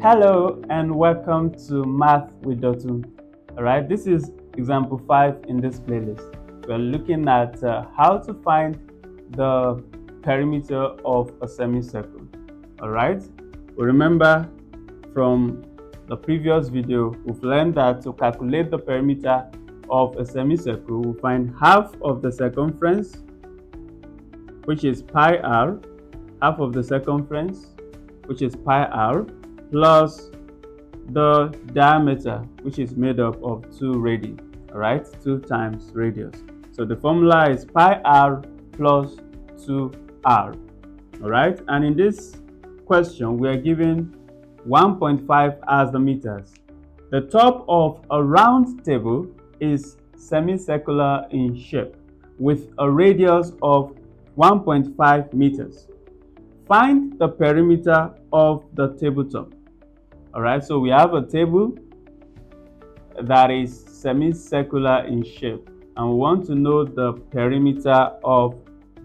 Hello and welcome to Math with Dotun. Alright, this is example 5 in this playlist. We're looking at how to find the perimeter of a semicircle. Alright, we remember from the previous video, we've learned that to calculate the perimeter of a semicircle, we'll find half of the circumference, which is pi r, half of the circumference, which is pi r, plus the diameter, which is made up of 2 radii, all right, 2 times radius. So the formula is pi r plus 2r, all right. And in this question, we are given 1.5 as the meters. The top of a round table is semicircular in shape with a radius of 1.5 meters. Find the perimeter of the tabletop. All right, so we have a table that is semicircular in shape, and we want to know the perimeter of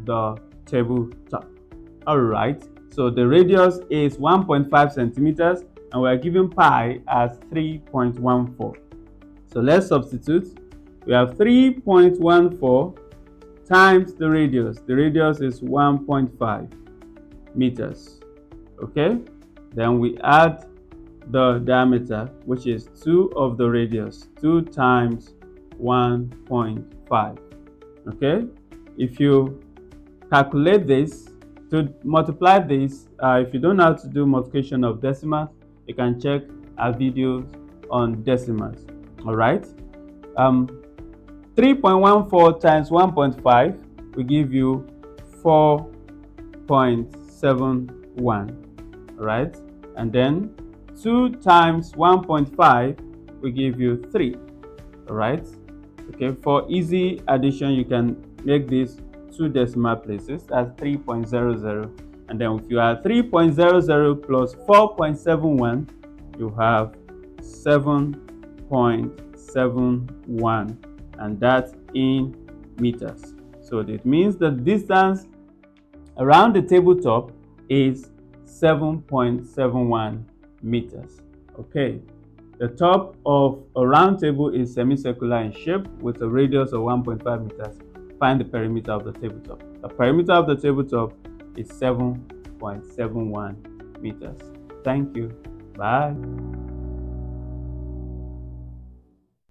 the tabletop. All right, so the radius is 1.5 centimeters, and we are given pi as 3.14. So let's substitute. We have 3.14 times the radius. The radius is 1.5 meters. Okay, then we add the diameter, which is 2 of the radius, 2 times 1.5. Okay, if you calculate this, to multiply this, if you don't know how to do multiplication of decimals, you can check our videos on decimals. All right, 3.14 times 1.5 will give you 4.71. all right, and then 2 times 1.5 will give you 3. All right, okay, for easy addition you can make this 2 decimal places as 3.00, and then if you add 3.00 plus 4.71, you have 7.71, and that's in meters. So it means the distance around the tabletop is 7.71 meters. Okay, the top of a round table is semicircular in shape with a radius of 1.5 meters. Find the perimeter of the tabletop. The perimeter of the tabletop is 7.71 meters. Thank you. Bye.